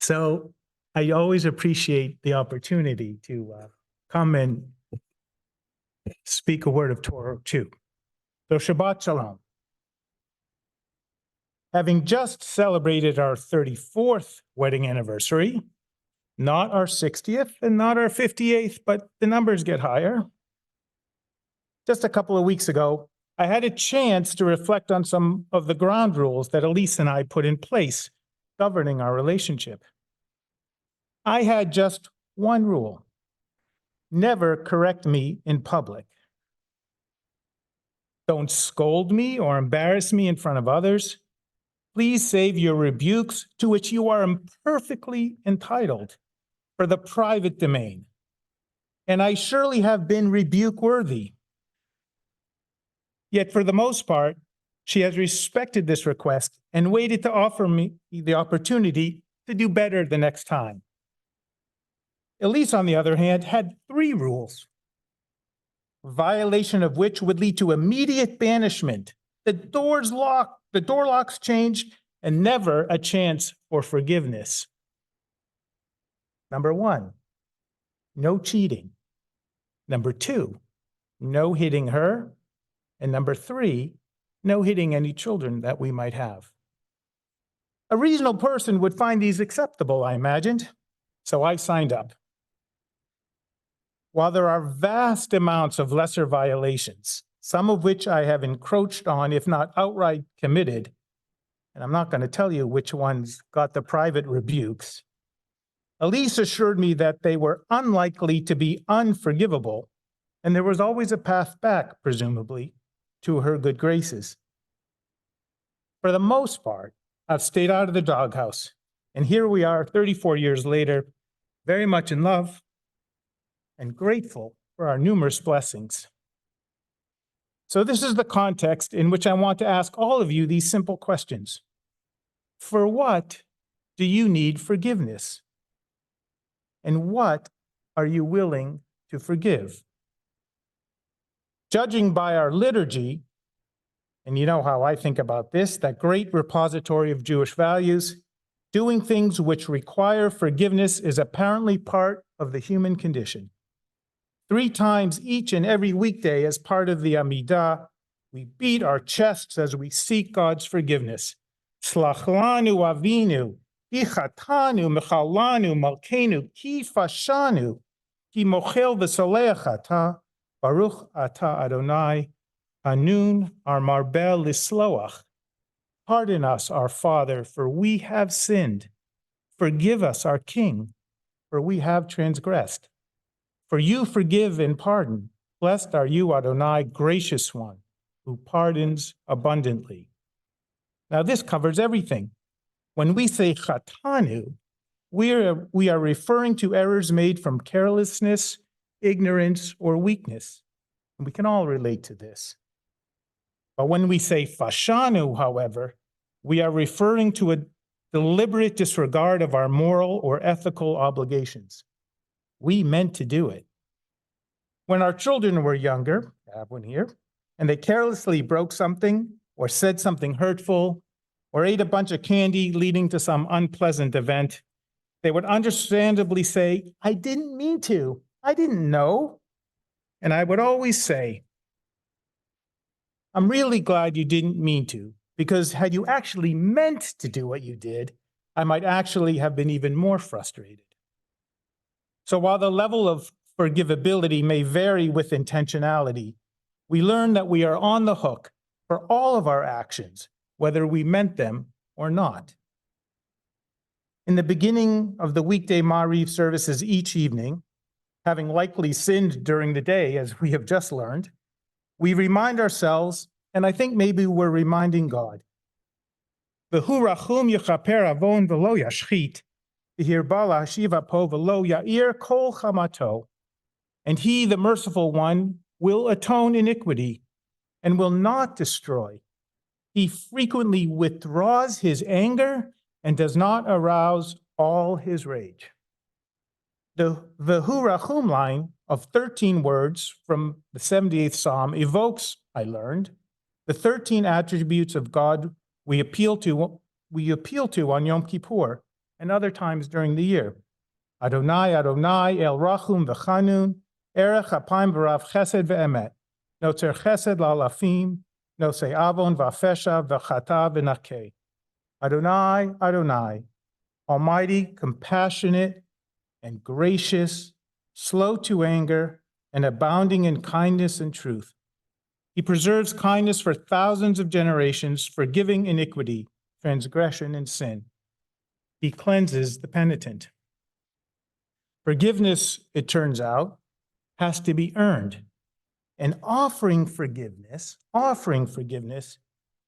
So I always appreciate the opportunity to come and speak a word of Torah too. So Shabbat Shalom. Having just celebrated our 34th wedding anniversary, not our 60th and not our 58th, but the numbers get higher. Just a couple of weeks ago, I had a chance to reflect on some of the ground rules that Elise and I put in place governing our relationship. I had just one rule: never correct me in public. Don't scold me or embarrass me in front of others. Please save your rebukes, to which you are perfectly entitled, for the private domain. And I surely have been rebuke-worthy. Yet for the most part, she has respected this request and waited to offer me the opportunity to do better the next time. Elise, on the other hand, had 3 rules, violation of which would lead to immediate banishment, the door locks changed, and never a chance for forgiveness. Number 1, no cheating. Number 2, no hitting her. And number 3, no hitting any children that we might have. A reasonable person would find these acceptable, I imagined, so I signed up. While there are vast amounts of lesser violations, some of which I have encroached on, if not outright committed, and I'm not going to tell you which ones got the private rebukes, Elise assured me that they were unlikely to be unforgivable, and there was always a path back, presumably, to her good graces. For the most part, I've stayed out of the doghouse, and here we are 34 years later, very much in love and grateful for our numerous blessings. So this is the context in which I want to ask all of you these simple questions. For what do you need forgiveness? And what are you willing to forgive? Judging by our liturgy, and you know how I think about this, that great repository of Jewish values, doing things which require forgiveness is apparently part of the human condition. 3 times each and every weekday as part of the Amidah, we beat our chests as we seek God's forgiveness. Slach lanu avinu, ichatanu, mechalanu, malkenu, ki fashanu, ki mochel v'soleach ata, baruch ata Adonai, Hanun, our marbel lisloach. Pardon us, our Father, for we have sinned. Forgive us, our King, for we have transgressed. For you forgive and pardon. Blessed are you, Adonai, gracious one, who pardons abundantly. Now this covers everything. When we say chatanu, we are referring to errors made from carelessness, ignorance, or weakness. And we can all relate to this. But when we say fashanu, however, we are referring to a deliberate disregard of our moral or ethical obligations. We meant to do it. When our children were younger, I have one here, and they carelessly broke something or said something hurtful or ate a bunch of candy leading to some unpleasant event, they would understandably say, "I didn't mean to. I didn't know." And I would always say, "I'm really glad you didn't mean to, because had you actually meant to do what you did, I might actually have been even more frustrated." So while the level of forgivability may vary with intentionality, we learn that we are on the hook for all of our actions, whether we meant them or not. In the beginning of the weekday Ma'ariv services each evening, having likely sinned during the day, as we have just learned, we remind ourselves, and I think maybe we're reminding God, V'hu rachum yechaper avon v'lo yashchit, v'hirba la'hashiv po v'lo ya'ir kol chamato. And he, the merciful one, will atone iniquity and will not destroy. He frequently withdraws his anger and does not arouse all his rage. The V'hu rachum line of 13 words from the 78th Psalm evokes, I learned, the 13 attributes of God we appeal to on Yom Kippur and other times during the year. Adonai, Adonai, El Rachum v'Chanun, Erech Apayim v'Rav Chesed v'Emet, Notzer Chesed la'alafim, Nosei Avon v'Afesha v'Chata v'Nakeh. Adonai, Adonai, Almighty, compassionate, and gracious, slow to anger, and abounding in kindness and truth. He preserves kindness for thousands of generations, forgiving iniquity, transgression, and sin. He cleanses the penitent. Forgiveness, it turns out, has to be earned. And offering forgiveness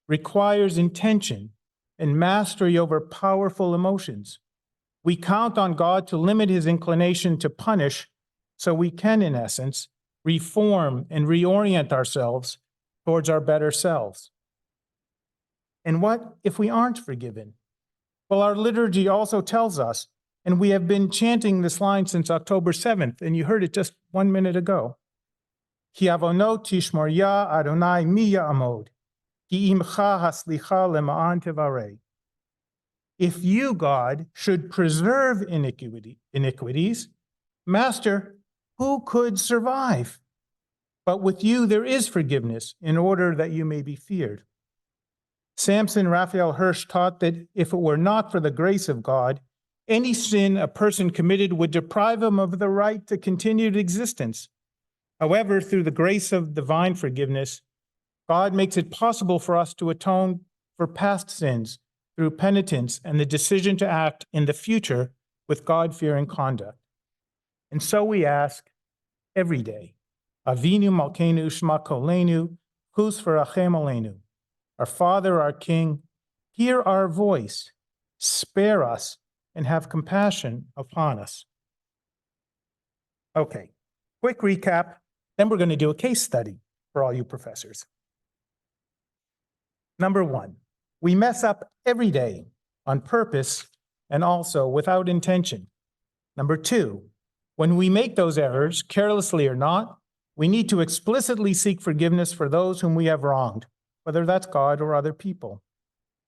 requires intention and mastery over powerful emotions. We count on God to limit his inclination to punish so we can, in essence, reform and reorient ourselves towards our better selves. And what if we aren't forgiven? Well, our liturgy also tells us, and we have been chanting this line since October 7th, and you heard it just 1 minute ago. Ki avonot tishmor ya Adonai mi ya'amod, ki imcha haslicha lema'an tevarei. If you, God, should preserve iniquities, Master, who could survive? But with you there is forgiveness, in order that you may be feared. Samson Raphael Hirsch taught that if it were not for the grace of God, any sin a person committed would deprive him of the right to continued existence. However, through the grace of divine forgiveness, God makes it possible for us to atone for past sins through penitence and the decision to act in the future with God-fearing conduct. And so we ask every day, Avinu Malkeinu Shema Kolenu, Hus V'rachem Aleinu. Our Father, our King, hear our voice, spare us, and have compassion upon us. Okay, quick recap, then we're going to do a case study for all you professors. Number one, we mess up every day on purpose and also without intention. Number two, when we make those errors, carelessly or not, we need to explicitly seek forgiveness for those whom we have wronged, whether that's God or other people.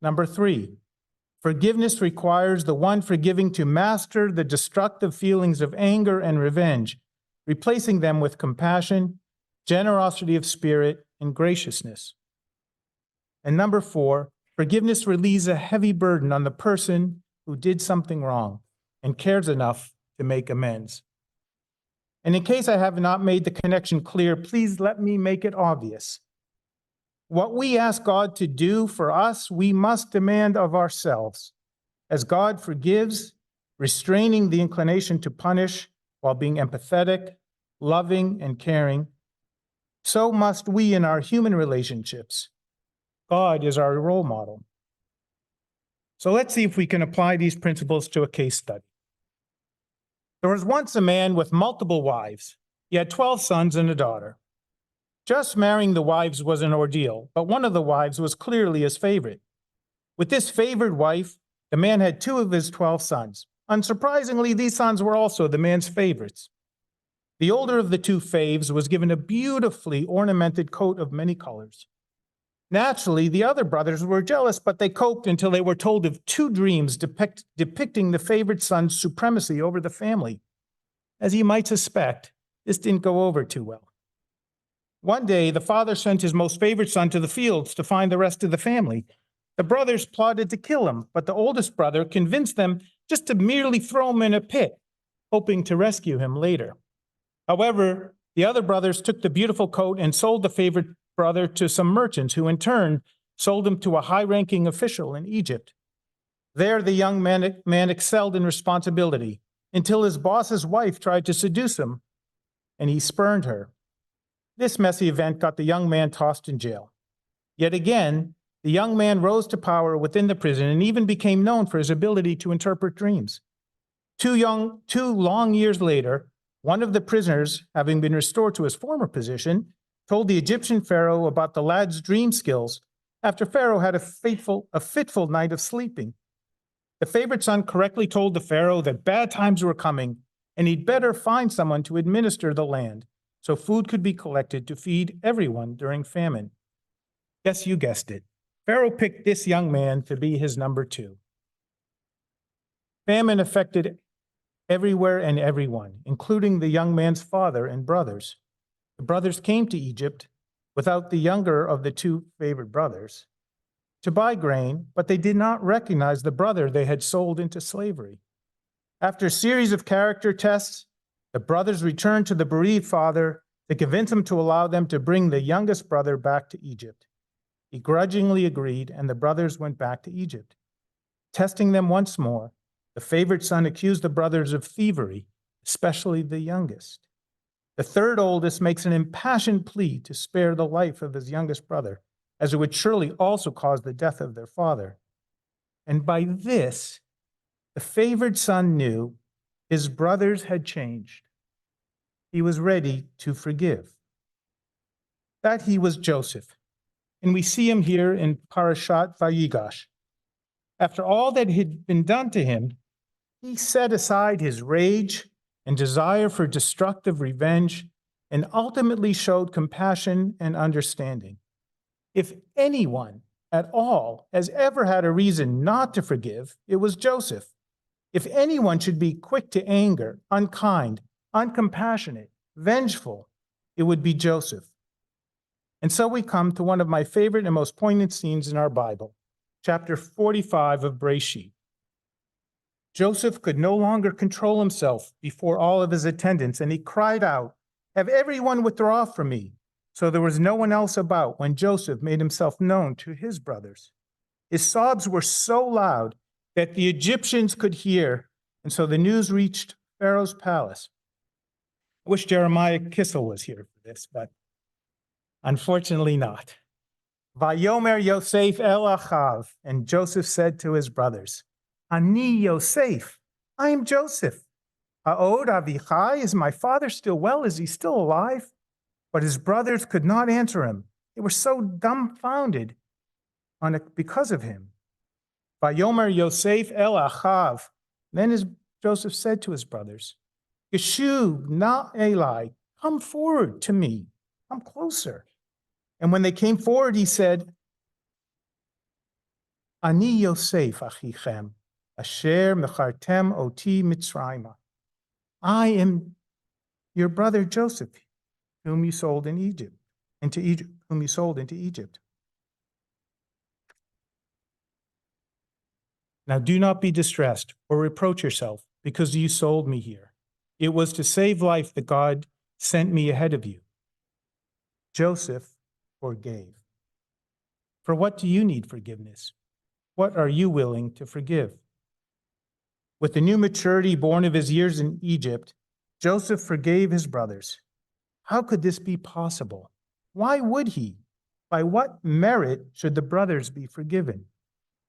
Number three, forgiveness requires the one forgiving to master the destructive feelings of anger and revenge, replacing them with compassion, generosity of spirit, and graciousness. And number four, forgiveness relieves a heavy burden on the person who did something wrong and cares enough to make amends. And in case I have not made the connection clear, please let me make it obvious. What we ask God to do for us, we must demand of ourselves. As God forgives, restraining the inclination to punish while being empathetic, loving, and caring, so must we in our human relationships. God is our role model. So let's see if we can apply these principles to a case study. There was once a man with multiple wives. He had 12 sons and a daughter. Just marrying the wives was an ordeal, but one of the wives was clearly his favorite. With this favored wife, the man had 2 of his 12 sons. Unsurprisingly, these sons were also the man's favorites. The older of the 2 faves was given a beautifully ornamented coat of many colors. Naturally, the other brothers were jealous, but they coped until they were told of 2 dreams depicting the favored son's supremacy over the family. As you might suspect, this didn't go over too well. One day, the father sent his most favored son to the fields to find the rest of the family. The brothers plotted to kill him, but the oldest brother convinced them just to merely throw him in a pit, hoping to rescue him later. However, the other brothers took the beautiful coat and sold the favorite brother to some merchants who in turn sold him to a high-ranking official in Egypt. There, the young man excelled in responsibility until his boss's wife tried to seduce him, and he spurned her. This messy event got the young man tossed in jail. Yet again, the young man rose to power within the prison and even became known for his ability to interpret dreams. 2 long years later, one of the prisoners, having been restored to his former position, told the Egyptian pharaoh about the lad's dream skills after Pharaoh had a fitful night of sleeping. The favorite son correctly told the pharaoh that bad times were coming and he'd better find someone to administer the land so food could be collected to feed everyone during famine. Yes, you guessed it. Pharaoh picked this young man to be his number 2. Famine affected everywhere and everyone, including the young man's father and brothers. The brothers came to Egypt without the younger of the two favored brothers to buy grain, but they did not recognize the brother they had sold into slavery. After a series of character tests, the brothers returned to the bereaved father to convince him to allow them to bring the youngest brother back to Egypt. He grudgingly agreed, and the brothers went back to Egypt. Testing them once more, the favored son accused the brothers of thievery, especially the youngest. The third oldest makes an impassioned plea to spare the life of his youngest brother, as it would surely also cause the death of their father. And by this, the favored son knew his brothers had changed. He was ready to forgive. That he was Joseph. And we see him here in Parashah Va-yiggash. After all that had been done to him, he set aside his rage and desire for destructive revenge and ultimately showed compassion and understanding. If anyone at all has ever had a reason not to forgive, it was Joseph. If anyone should be quick to anger, unkind, uncompassionate, vengeful, it would be Joseph. And so we come to one of my favorite and most poignant scenes in our Bible, chapter 45 of Bereshit. Joseph could no longer control himself before all of his attendants, and he cried out, "Have everyone withdraw from me." So there was no one else about when Joseph made himself known to his brothers. His sobs were so loud that the Egyptians could hear, and so the news reached Pharaoh's palace. I wish Jeremiah Kissel was here for this, but unfortunately not. Vayomer Yosef el Achav, and Joseph said to his brothers, Ani Yosef, I am Joseph. Ha'od Avichai, is my father still well? Is he still alive? But his brothers could not answer him. They were so dumbfounded because of him. Vayomer Yosef el Achav. Then Joseph said to his brothers, Geshu na Eli, come forward to me. Come closer. And when they came forward, he said, Ani Yosef achichem, asher mechartem oti mitzrayma. I am your brother Joseph, whom you sold whom you sold into Egypt. Now do not be distressed or reproach yourself because you sold me here. It was to save life that God sent me ahead of you. Joseph forgave. For what do you need forgiveness? What are you willing to forgive? With the new maturity born of his years in Egypt, Joseph forgave his brothers. How could this be possible? Why would he? By what merit should the brothers be forgiven?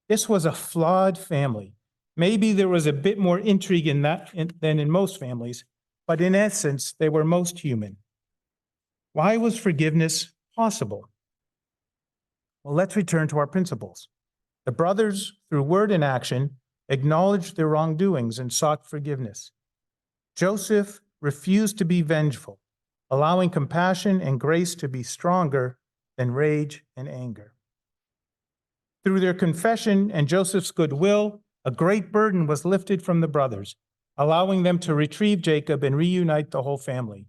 This was a flawed family. Maybe there was a bit more intrigue in that than in most families, but in essence, they were most human. Why was forgiveness possible? Well, let's return to our principles. The brothers, through word and action, acknowledged their wrongdoings and sought forgiveness. Joseph refused to be vengeful, allowing compassion and grace to be stronger than rage and anger. Through their confession and Joseph's goodwill, a great burden was lifted from the brothers, allowing them to retrieve Jacob and reunite the whole family.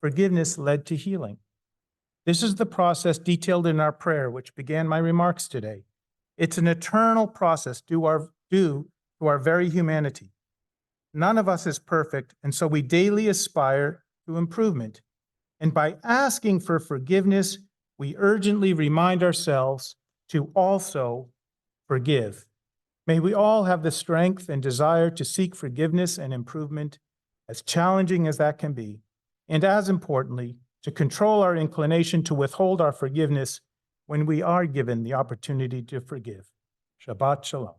Forgiveness led to healing. This is the process detailed in our prayer, which began my remarks today. It's an eternal process due to our very humanity. None of us is perfect, and so we daily aspire to improvement. And by asking for forgiveness, we urgently remind ourselves to also forgive. May we all have the strength and desire to seek forgiveness and improvement, as challenging as that can be, and as importantly, to control our inclination to withhold our forgiveness when we are given the opportunity to forgive. Shabbat Shalom.